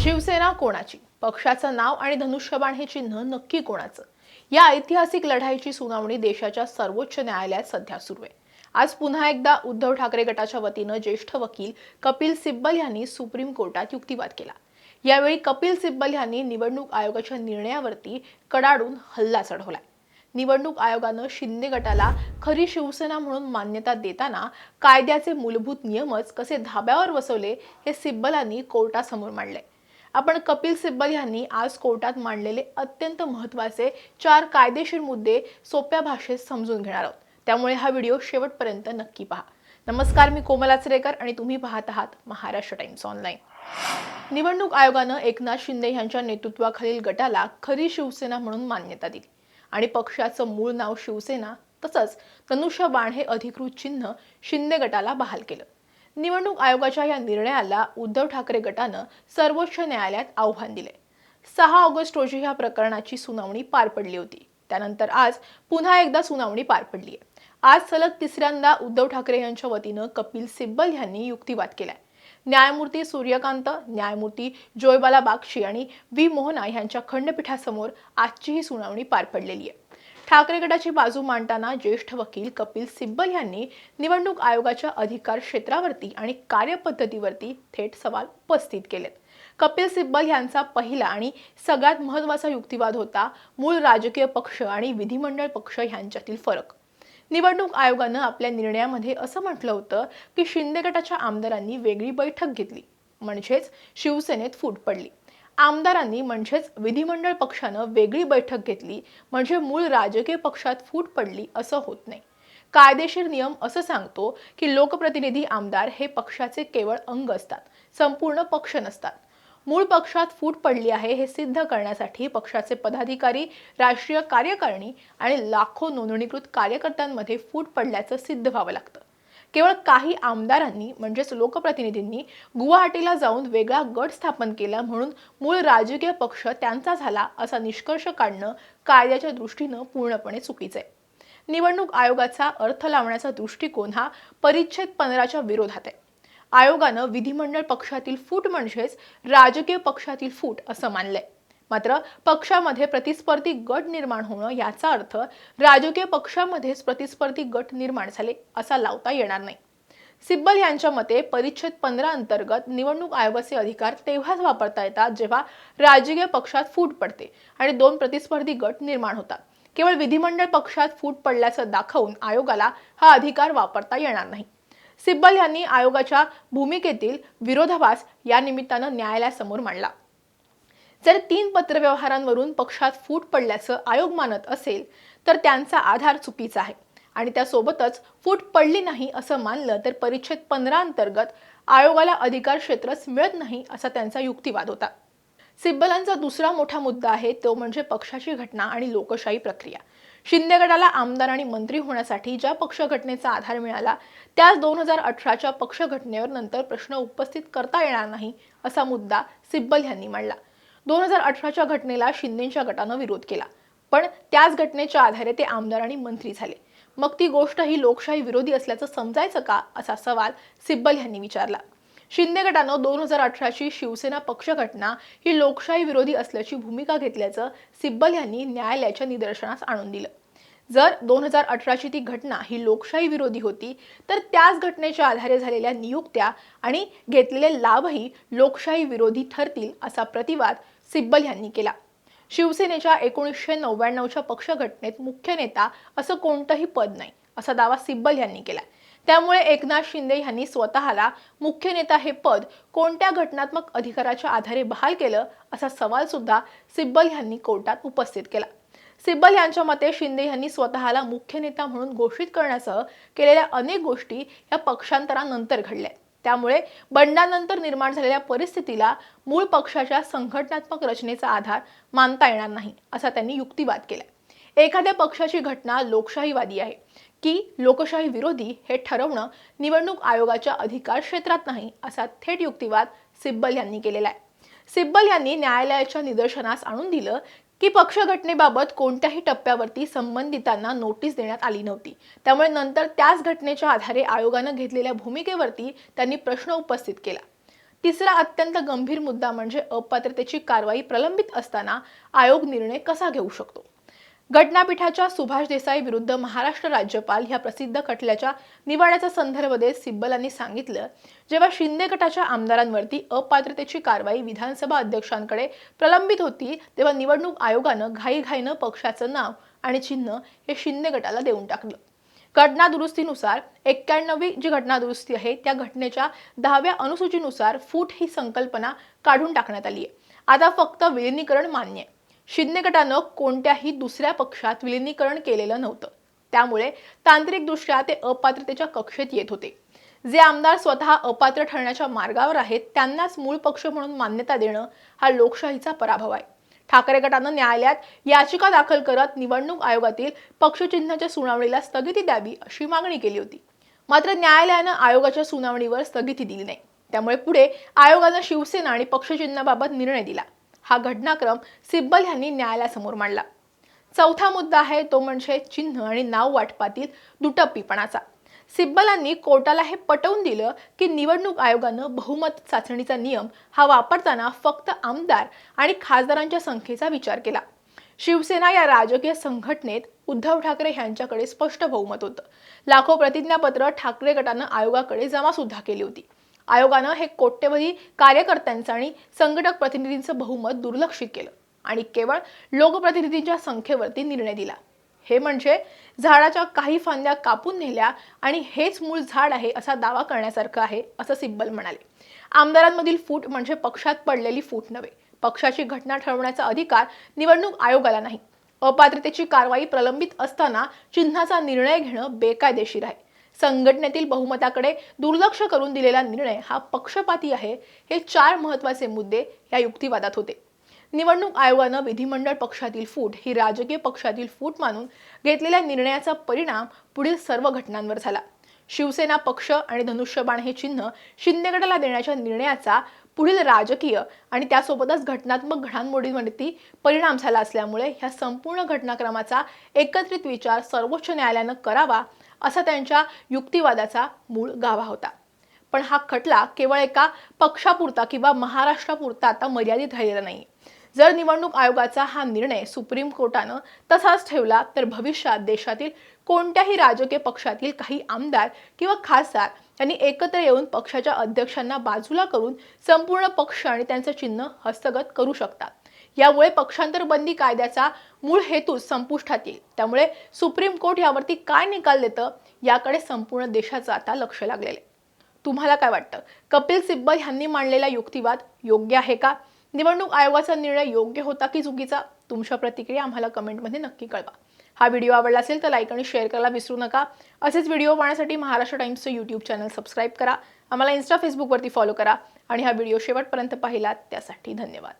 शिवसेना कोणाची, पक्षाचं नाव आणि धनुष्यबाण हे चिन्ह नक्की कोणाचं, या ऐतिहासिक लढाईची सुनावणी देशाच्या सर्वोच्च न्यायालयात सध्या सुरू आहे। आज पुन्हा एकदा उद्धव ठाकरे गटाच्या वतीनं ज्येष्ठ वकील कपिल सिब्बल यांनी सुप्रीम कोर्टात युक्तिवाद केला। यावेळी कपिल सिब्बल यांनी निवडणूक आयोगाच्या निर्णयावरती कडाडून हल्ला चढवलाय। निवडणूक आयोगानं शिंदे गटाला खरी शिवसेना म्हणून मान्यता देताना कायद्याचे मूलभूत नियमच कसे धाब्यावर बसवले हे सिब्बलांनी कोर्टासमोर मांडले। आपण कपिल सिब्बल यांनी आज कोर्टात मांडलेले अत्यंत महत्त्वाचे 4 कायदेशीर मुद्दे सोप्या भाषेत समजून घेणार आहोत, त्यामुळे हा व्हिडिओ शेवटपर्यंत नक्की पहा। नमस्कार, मी कोमल आचरेकर आणि तुम्ही पाहत आहात महाराष्ट्र टाइम्स ऑनलाइन। निवडणूक आयोगानं एकनाथ शिंदे यांच्या नेतृत्वाखालील गटाला खरी शिवसेना म्हणून मान्यता दिली आणि पक्षाचं मूळ नाव शिवसेना तसंच धनुष्यबाण हे अधिकृत चिन्ह शिंदे गटाला बहाल केलं। निवडणूक आयोगाच्या या निर्णयाला उद्धव ठाकरे गटानं सर्वोच्च न्यायालयात आव्हान दिले। 6 ऑगस्ट रोजी या प्रकरणाची सुनावणी पार पडली होती। त्यानंतर आज पुन्हा एकदा सुनावणी पार पडली आहे। आज सलग तिसऱ्यांदा उद्धव ठाकरे यांच्या वतीनं कपिल सिब्बल यांनी युक्तिवाद केलाय। न्यायमूर्ती सूर्यकांत, न्यायमूर्ती जोयबाला बागची आणि व्ही मोहना यांच्या खंडपीठासमोर आजची ही सुनावणी पार पडलेली आहे। ठाकरे गटाची बाजू मांडताना ज्येष्ठ वकील कपिल सिब्बल यांनी निवडणूक आयोगाच्या अधिकार क्षेत्रावरती आणि कार्यपद्धतीवरती थेट सवाल उपस्थित केलेत। कपिल सिब्बल यांचा पहिला आणि सगळ्यात महत्त्वाचा युक्तिवाद होता मूळ राजकीय पक्ष आणि विधिमंडळ पक्ष यांच्यातील फरक। निवडणूक आयोगानं आपल्या निर्णयामध्ये असं म्हटलं होतं की शिंदे गटाच्या आमदारांनी वेगळी बैठक घेतली म्हणजेच शिवसेनेत फूट पडली। आमदारांनी म्हणजेच विधिमंडळ पक्षानं वेगळी बैठक घेतली म्हणजे मूळ राजकीय पक्षात फूट पडली असं होत नाही। कायदेशीर नियम असं सांगतो की लोकप्रतिनिधी आमदार हे पक्षाचे केवळ अंग असतात, संपूर्ण पक्ष नसतात। मूळ पक्षात फूट पडली आहे हे सिद्ध करण्यासाठी पक्षाचे पदाधिकारी, राष्ट्रीय कार्यकारिणी आणि लाखो नोंदणीकृत कार्यकर्त्यांमध्ये फूट पडल्याचं सिद्ध व्हावं लागतं। केवळ काही आमदारांनी म्हणजेच लोकप्रतिनिधींनी गुवाहाटीला जाऊन वेगळा गट स्थापन केला म्हणून मूळ राजकीय पक्ष त्यांचा झाला असा निष्कर्ष काढणं कायद्याच्या दृष्टीनं पूर्णपणे चुकीचं आहे। निवडणूक आयोगाचा अर्थ लावण्याचा दृष्टिकोन हा परिच्छेद 15च्या विरोधात आहे। आयोगानं विधिमंडळ पक्षातील फूट म्हणजेच राजकीय पक्षातील फूट असं मानलंय। मात्र पक्षामध्ये प्रतिस्पर्धी गट निर्माण होणं याचा अर्थ राजकीय पक्षामध्येच प्रतिस्पर्धी गट निर्माण झाले असा लावता येणार नाही। सिब्बल यांच्या मते परिच्छेद 15 अंतर्गत निवडणूक आयोगाचे अधिकार तेव्हाच वापरता येतात जेव्हा राजकीय पक्षात फूट पडते आणि 2 प्रतिस्पर्धी गट निर्माण होतात। केवळ विधिमंडळ पक्षात फूट पडल्याचं दाखवून आयोगाला हा अधिकार वापरता येणार नाही। सिब्बल यांनी आयोगाच्या भूमिकेतील विरोधाभास या निमित्तानं न्यायालयासमोर मांडला। जर 3 पत्रव्यवहारांवरून पक्षात फूट पडल्याचं आयोग मानत असेल तर त्यांचा आधार चुकीचा आहे आणि त्यासोबतच फूट पडली नाही असं मानलं तर परिच्छेद 15 अंतर्गत आयोगाला अधिकार क्षेत्रच मिळत नाही असा त्यांचा युक्तिवाद होता। सिब्बलांचा दुसरा मोठा मुद्दा आहे तो म्हणजे पक्षाची घटना आणि लोकशाही प्रक्रिया। शिंदे गटाला आमदार आणि मंत्री होण्यासाठी ज्या पक्ष घटनेचा आधार मिळाला त्याच 2018च्या पक्ष घटनेवर नंतर प्रश्न उपस्थित करता येणार नाही असा मुद्दा सिब्बल यांनी मांडला। 2018च्या घटनेला शिंदेच्या गटानं विरोध केला, पण त्याच घटनेच्या आधारे ते आमदार आणि मंत्री झाले। मग ती गोष्ट ही लोकशाही विरोधी असल्याचं समजायचं का असा सवाल सिब्बल यांनी विचारला। शिंदे गटानं 2018ची शिवसेना पक्ष घटना ही लोकशाही विरोधी असल्याची भूमिका घेतल्याचं सिब्बल यांनी न्यायालयाच्या निदर्शनास आणून दिलं। जर 2018ची ती घटना ही लोकशाही विरोधी होती तर त्याच घटनेच्या आधारे झालेल्या नियुक्त्या आणि घेतलेले लाभही लोकशाही विरोधी ठरतील असा प्रतिवाद सिब्बल यांनी केला। शिवसेनेच्या 1999च्या पक्ष घटनेत मुख्य नेता असं कोणतंही पद नाही असा दावा सिब्बल यांनी केला। त्यामुळे एकनाथ शिंदे यांनी स्वतःला मुख्य नेता हे पद कोणत्या घटनात्मक अधिकाराच्या आधारे बहाल केलं असा सवाल सुद्धा सिब्बल यांनी कोर्टात उपस्थित केला। सिब्बल यांच्या मते शिंदे यांनी स्वतःला मुख्य नेता म्हणून घोषित करण्यासह केलेल्या अनेक गोष्टी या पक्षांतरानंतर घडल्या। त्यामुळे बंडानंतर निर्माण झालेल्या परिस्थितीला मूळ पक्षाच्या संघटनात्मक रचनेचा आधार मानता येणार नाही असा त्यांनी युक्तिवाद केला। एखाद्या पक्षाची घटना लोकशाहीवादी आहे की लोकशाही विरोधी हे ठरवणं निवडणूक आयोगाच्या अधिकार क्षेत्रात नाही असा थेट युक्तिवाद सिब्बल यांनी केलेला आहे। सिब्बल यांनी न्यायालयाच्या निदर्शनास आणून दिलं की पक्ष घटनेबाबत कोणत्याही टप्प्यावरती संबंधितांना नोटीस देण्यात आली नव्हती। त्यामुळे नंतर त्याच घटनेच्या आधारे आयोगानं घेतलेल्या भूमिकेवरती त्यांनी प्रश्न उपस्थित केला। तिसरा अत्यंत गंभीर मुद्दा म्हणजे अपात्रतेची कारवाई प्रलंबित असताना आयोग निर्णय कसा घेऊ शकतो। घटनापीठाच्या सुभाष देसाई विरुद्ध महाराष्ट्र राज्यपाल ह्या प्रसिद्ध खटल्याच्या निवाड्याचा संदर्भ देत सिब्बल यांनी सांगितलं, जेव्हा शिंदे गटाच्या आमदारांवरती अपात्रतेची कारवाई विधानसभा अध्यक्षांकडे प्रलंबित होती, तेव्हा निवडणूक आयोगानं घाईघाईनं पक्षाचं नाव आणि चिन्ह हे शिंदे गटाला देऊन टाकलं। घटना दुरुस्तीनुसार 91वी जी घटना दुरुस्ती आहे त्या घटनेच्या 10व्या अनुसूचीनुसार फूट ही संकल्पना काढून टाकण्यात आली आहे। आता फक्त विलीनीकरण मान्य आहे। शिंदे गटानं कोणत्याही दुसऱ्या पक्षात विलीनीकरण केलेलं नव्हतं, त्यामुळे तांत्रिकदृष्ट्या ते अपात्रतेच्या कक्षेत येत होते। जे आमदार स्वतः अपात्र ठरण्याच्या मार्गावर आहेत त्यांनाच मूळ पक्ष म्हणून मान्यता देणं हा लोकशाहीचा पराभव आहे। ठाकरे गटानं न्यायालयात याचिका दाखल करत निवडणूक आयोगातील पक्षचिन्हाच्या सुनावणीला स्थगिती द्यावी अशी मागणी केली होती, मात्र न्यायालयानं आयोगाच्या सुनावणीवर स्थगिती दिली नाही। त्यामुळे पुढे आयोगानं शिवसेना आणि पक्षचिन्हाबाबत निर्णय दिला। हा घटनाक्रम सिब्बल यांनी न्यायालयासमोर मांडला। चौथा मुद्दा आहे तो म्हणजे चिन्ह आणि नाव वाटपातील दुटप्पीपणाचा। सिब्बलांनी कोर्टाला हे पटवून दिलं की निवडणूक आयोगानं बहुमत चाचणीचा नियम हा वापरताना फक्त आमदार आणि खासदारांच्या संख्येचा विचार केला। शिवसेना या राजकीय संघटनेत उद्धव ठाकरे यांच्याकडे स्पष्ट बहुमत होतं। लाखो प्रतिज्ञापत्र ठाकरे गटानं आयोगाकडे जमा सुद्धा केली होती। आयोगानं हे कोट्यवधी कार्यकर्त्यांचं आणि संघटक प्रतिनिधींचं बहुमत दुर्लक्षित केलं आणि केवळ लोकप्रतिनिधींच्या संख्येवरती निर्णय दिला। हे म्हणजे झाडाच्या काही फांद्या कापून नेल्या आणि हेच मूळ झाड आहे असा दावा करण्यासारखं आहे, असं सिब्बल म्हणाले। आमदारांमधील फूट म्हणजे पक्षात पडलेली फूट नव्हे, पक्षाची घटना ठरवण्याचा अधिकार निवडणूक आयोगाला नाही। अपात्रतेची कारवाई प्रलंबित असताना चिन्हाचा निर्णय घेणं बेकायदेशीर आहे। संघटनेतील बहुमताकडे दुर्लक्ष करून दिलेला निर्णय हा पक्षपाती आहे। हे 4 महत्त्वाचे मुद्दे या युक्तिवादात होते। निवडणूक आयोगानं विधिमंडळ पक्षातील फूट ही राजकीय पक्षातील फूट मानून घेतलेल्या निर्णयाचा परिणाम पुढील सर्व घटनांवर झाला। शिवसेना पक्ष आणि धनुष्यबाण हे चिन्ह शिंदे गटाला देण्याच्या निर्णयाचा पुढील राजकीय आणि त्यासोबतच घटनात्मक घडामोडींवरती परिणाम झाला असल्यामुळे ह्या संपूर्ण घटनाक्रमाचा एकत्रित विचार सर्वोच्च न्यायालयानं करावा असा त्यांच्या युक्तिवादाचा मूळ गाभा होता। पण हा खटला केवळ एका पक्षापुरता किंवा महाराष्ट्रापुरता आता मर्यादित राहिलेला नाही। जर निवडणूक आयोगाचा हा निर्णय सुप्रीम कोर्टानं तसाच ठेवला तर भविष्यात देशातील कोणत्याही राजकीय पक्षातील काही आमदार किंवा खासदार यांनी एकत्र येऊन पक्षाच्या अध्यक्षांना बाजूला करून संपूर्ण पक्ष आणि त्यांचं चिन्ह हस्तगत करू शकतात। यामुळे पक्षांतर बंदी कायद्याचा मूळ हेतू संपुष्टात येईल। त्यामुळे सुप्रीम कोर्ट यावरती काय निकाल देतं याकडे संपूर्ण देशाचं आता लक्ष लागलेलं आहे। तुम्हाला काय वाटतं? कपिल सिब्बल यांनी मांडलेला युक्तिवाद योग्य आहे का? निवडणूक आयोगाचा निर्णय योग्य होता की चुकीचा? तुमच्या प्रतिक्रिया आम्हाला कमेंटमध्ये नक्की कळवा। हा व्हिडिओ आवडला असेल तर लाईक आणि शेअर करायला विसरू नका। असेच व्हिडिओ पाहण्यासाठी महाराष्ट्र टाइम्सचं यूट्यूब चॅनल सबस्क्राईब करा। आम्हाला इन्स्टा फेसबुकवरती फॉलो करा आणि हा व्हिडिओ शेवटपर्यंत पाहिलात त्यासाठी धन्यवाद।